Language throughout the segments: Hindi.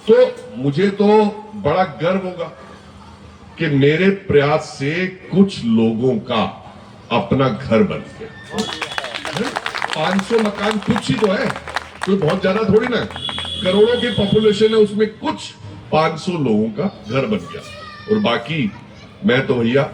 तो मुझे तो बड़ा गर्व होगा कि मेरे प्रयास से कुछ लोगों का अपना घर बन गया। 500 मकान कुछ ही तो है, कोई बहुत ज्यादा थोड़ी ना, करोड़ों की पॉपुलेशन है, उसमें कुछ 500 लोगों का घर बन गया। और बाकी मैं तो भैया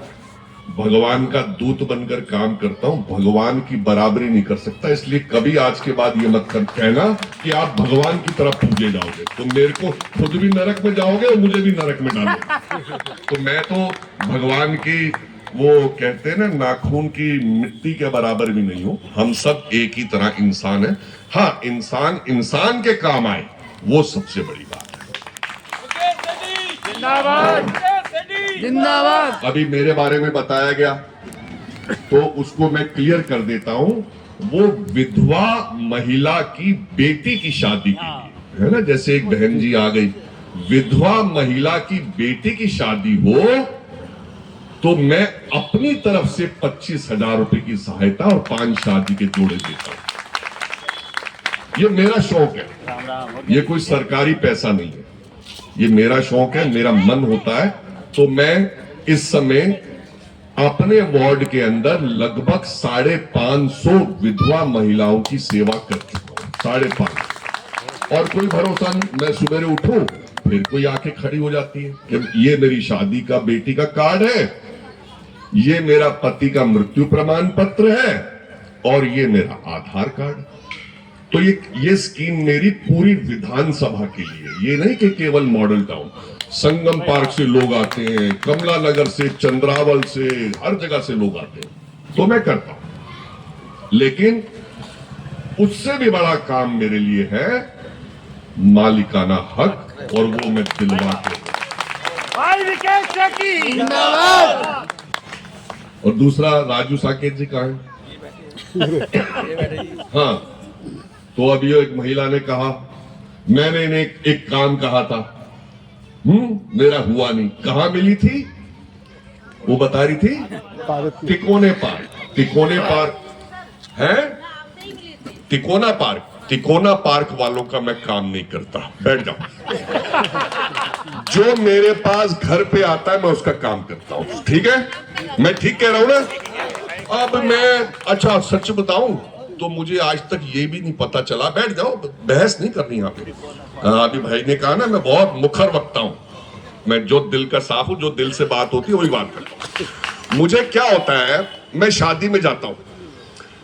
भगवान का दूत बनकर काम करता हूं, भगवान की बराबरी नहीं कर सकता, इसलिए कभी आज के बाद ये मत कर कहना कि आप भगवान की तरफ पूजे जाओगे, तो मेरे को खुद भी नरक में जाओगे और मुझे भी नरक में डालोगे। तो मैं तो भगवान की, वो कहते हैं ना, नाखून की मिट्टी के बराबर भी नहीं हूं। हम सब एक ही तरह इंसान है। हाँ, इंसान इंसान के काम आए, वो सबसे बड़ी बात है। जिंदाबाद जिंदाबाद। अभी मेरे बारे में बताया गया तो उसको मैं क्लियर कर देता हूं। वो विधवा महिला की बेटी की शादी के लिए है ना, जैसे एक बहन जी आ गई, विधवा महिला की बेटी की शादी हो तो मैं अपनी तरफ से 25,000 रुपए की सहायता और 5 शादी के जोड़े देता हूं। ये मेरा शौक है, ये कोई सरकारी पैसा नहीं है, ये मेरा शौक है, मेरा मन होता है। तो मैं इस समय अपने वार्ड के अंदर लगभग 550 विधवा महिलाओं की सेवा कर चुका हूं, 550। और कोई भरोसा नहीं, मैं सुबह उठूं फिर कोई आके खड़ी हो जाती है कि ये मेरी शादी का बेटी का कार्ड है, ये मेरा पति का मृत्यु प्रमाण पत्र है, और ये मेरा आधार कार्ड। तो ये स्कीम मेरी पूरी विधानसभा के लिए, ये नहीं कि केवल मॉडल टाउन, संगम पार्क से लोग आते हैं, कमला नगर से, चंद्रावल से, हर जगह से लोग आते हैं, तो मैं करता हूं। लेकिन उससे भी बड़ा काम मेरे लिए है मालिकाना हक, और वो मैं दिलवा के। भाई विकेश सेठी जिंदाबाद। और दूसरा, राजू साकेत जी कहाँ है? हाँ, तो अभी एक महिला ने कहा, मैंने इन्हें एक काम कहा था, मेरा हुआ नहीं। कहाँ मिली थी? वो बता रही थी तिकोने पार्क। तिकोने पार्क है, तिकोना पार्क। तिकोना पार्क वालों का मैं काम नहीं करता, बैठ जाओ। जो मेरे पास घर पे आता है मैं उसका काम करता हूं, ठीक है? मैं ठीक कह रहा हूं ना? अब मैं, अच्छा सच बताऊं तो मुझे आज तक ये भी नहीं पता चला, बैठ जाओ, बहस नहीं करनी यहाँ पे। अभी भाई ने कहा ना, मैं बहुत मुखर वक्ता हूं, मैं जो दिल का साफ हूं, जो दिल से बात होती है वही बात करता हूं। मुझे क्या होता है, मैं शादी में जाता हूं,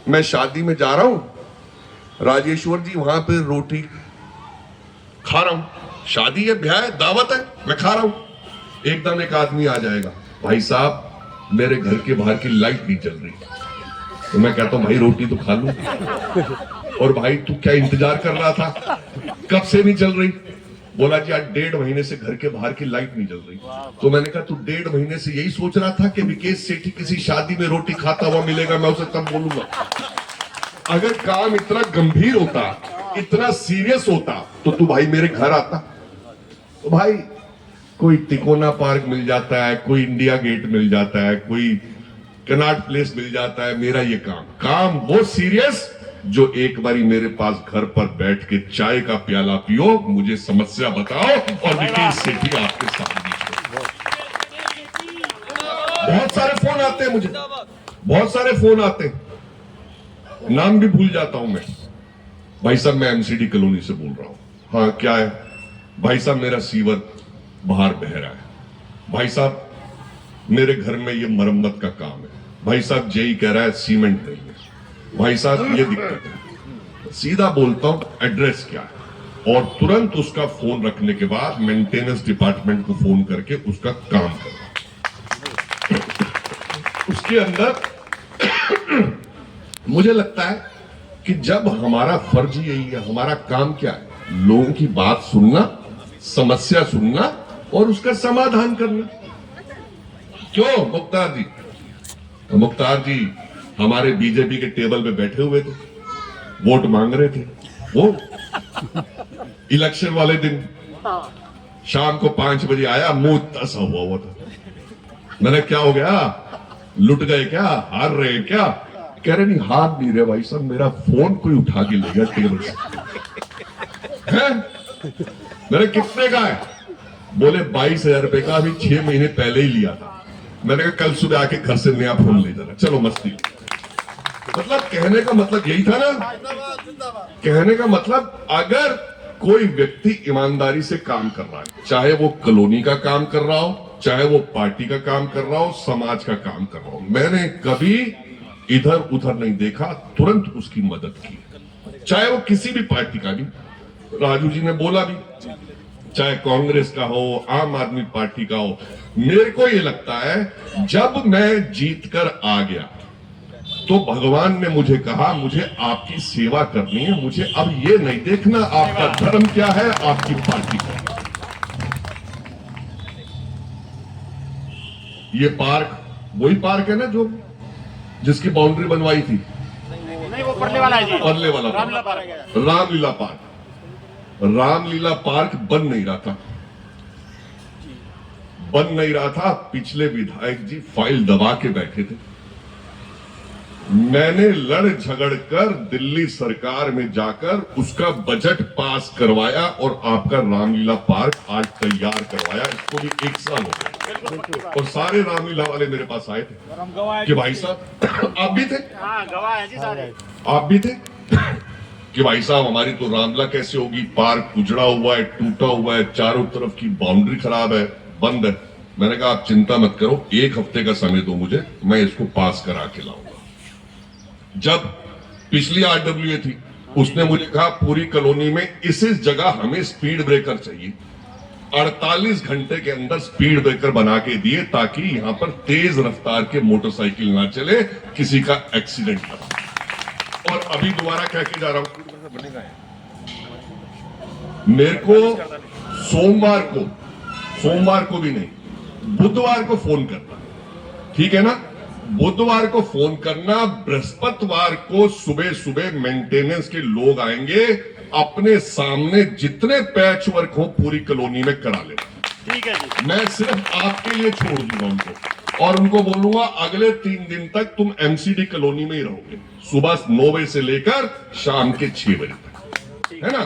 मैं शादी में जा रहा हूं, राजेश्वर जी वहां पे रोटी खा रहा हूं, शादी है, ब्याह है, दावत है, मैं खा रहा हूं। एकदम एक आदमी आ जाएगा, भाई साहब मेरे घर के बाहर की लाइट नहीं चल रही। तो मैं कहता हूं भाई रोटी तो खा लूं। और भाई तू क्या इंतजार कर रहा था, कब से नहीं चल रही? बोला जी आज 1.5 महीने से घर के बाहर की लाइट नहीं जल रही। तो मैंने कहा तू 1.5 महीने से यही सोच रहा था कि विकेश सेठी किसी शादी में रोटी खाता हुआ मिलेगा, मैं उसे तब बोलूंगा। अगर काम इतना गंभीर होता, इतना सीरियस होता, तो तू भाई मेरे घर आता। तो भाई कोई तिकोना पार्क मिल जाता है, कोई इंडिया गेट मिल जाता है, कोई कनॉट प्लेस मिल जाता है, मेरा ये काम वो सीरियस जो एक बारी मेरे पास घर पर बैठ के चाय का प्याला पियो, मुझे समस्या बताओ और विकेश सेठी आपके सामने। बहुत सारे फोन आते हैं मुझे, बहुत सारे फोन आते हैं, नाम भी भूल जाता हूं मैं। भाई साहब मैं एमसीडी कॉलोनी से बोल रहा हूं। हाँ क्या है? भाई साहब मेरा सीवर बाहर बह रहा है। भाई साहब मेरे घर में ये मरम्मत का काम है। भाई साहब जेई कह रहा है सीमेंट नहीं है। भाई साहब ये दिक्कत है। सीधा बोलता हूं एड्रेस क्या है, और तुरंत उसका फोन रखने के बाद मेंटेनेंस डिपार्टमेंट को फोन करके उसका काम करना। उसके अंदर मुझे लगता है कि जब हमारा फर्ज यही है, हमारा काम क्या है, लोगों की बात सुनना, समस्या सुनना और उसका समाधान करना। क्यों मुख्तार जी? मुख्तार जी हमारे बीजेपी के टेबल पे बैठे हुए थे, वोट मांग रहे थे। वो इलेक्शन वाले दिन शाम को 5 बजे आया, मुंह तसा हुआ था। मैंने क्या हो गया, लुट गए क्या, हार रहे क्या? कह रहे नहीं हार नहीं रहे भाई साहब, मेरा फोन कोई उठा के ले गया टेबल से। मैंने कितने का है? बोले 22,000 रुपए का, अभी 6 महीने पहले ही लिया था। मैंने कहा कल सुबह आके घर से नया फोन ले जाना। चलो मस्ती। मतलब कहने का मतलब यही था ना, कहने का मतलब अगर कोई व्यक्ति ईमानदारी से काम कर रहा है, चाहे वो कॉलोनी का काम कर रहा हो, चाहे वो पार्टी का काम कर रहा हो, समाज का काम कर रहा हो, मैंने कभी इधर उधर नहीं देखा, तुरंत उसकी मदद की, चाहे वो किसी भी पार्टी का भी। राजू जी ने बोला भी, चाहे कांग्रेस का हो, आम आदमी पार्टी का हो। मेरे को ये लगता है जब मैं जीत कर आ गया तो भगवान ने मुझे कहा मुझे आपकी सेवा करनी है, मुझे अब ये नहीं देखना आपका धर्म क्या है, आपकी पार्टी क्या है। ये पार्क वही पार्क है ना जो जिसकी बाउंड्री बनवाई थी? नहीं, वो परले वाला है जी। परले वाला रामलीला पार्क है। रामलीला पार्क। रामलीला पार्क बन नहीं रहा था, बन नहीं रहा था। पिछले विधायक जी फाइल दबा के बैठे थे। मैंने लड़ झगड़ कर दिल्ली सरकार में जाकर उसका बजट पास करवाया और आपका रामलीला पार्क आज तैयार करवाया। इसको भी 1 साल हो गया और सारे रामलीला वाले मेरे पास आए थे कि भाई साहब आप भी थे, हाँ गवाह है जी सारे। आप भी थे कि भाई साहब हमारी तो रामलीला कैसे होगी, पार्क उजड़ा हुआ है, टूटा हुआ है, चारों तरफ की बाउंड्री खराब है, बंद है। मैंने कहा आप चिंता मत करो, 1 हफ्ते का समय दो मुझे, मैं इसको पास करा के लाऊंगा। जब पिछली RWA थी उसने मुझे कहा पूरी कॉलोनी में इस जगह हमें स्पीड ब्रेकर चाहिए। 48 घंटे के अंदर स्पीड ब्रेकर बना के दिए ताकि यहां पर तेज रफ्तार के मोटरसाइकिल ना चले, किसी का एक्सीडेंट ना हो। और अभी दोबारा कह के जा रहा हूं, मेरे को सोमवार को भी नहीं, बुधवार को फोन करना, ठीक है ना? बुधवार को फोन करना, बृहस्पतिवार को सुबह सुबह मेंटेनेंस के लोग आएंगे, अपने सामने जितने पैच वर्क हो पूरी कॉलोनी में करा लेना। ठीक है जी। मैं सिर्फ आपके लिए छोड़ दूंगा उनको और उनको बोलूंगा अगले 3 दिन तक तुम MCD कॉलोनी में ही रहोगे, सुबह 9 बजे से लेकर शाम के 6 बजे तक, है ना?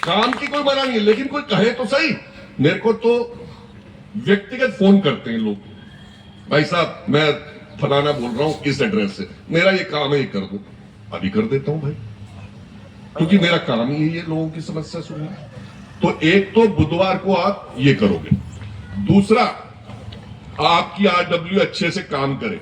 काम की कोई मना नहीं है, लेकिन कोई कहे तो सही। मेरे को तो व्यक्तिगत फोन करते हैं लोग, भाई साहब मैं फलाना बोल रहा हूं इस एड्रेस से, मेरा ये काम है, ये कर दो। अभी कर देता हूं भाई, क्योंकि मेरा काम ही है लोगों की समस्या सुनना। तो एक तो बुधवार को आप ये करोगे, दूसरा आपकी RW अच्छे से काम करे,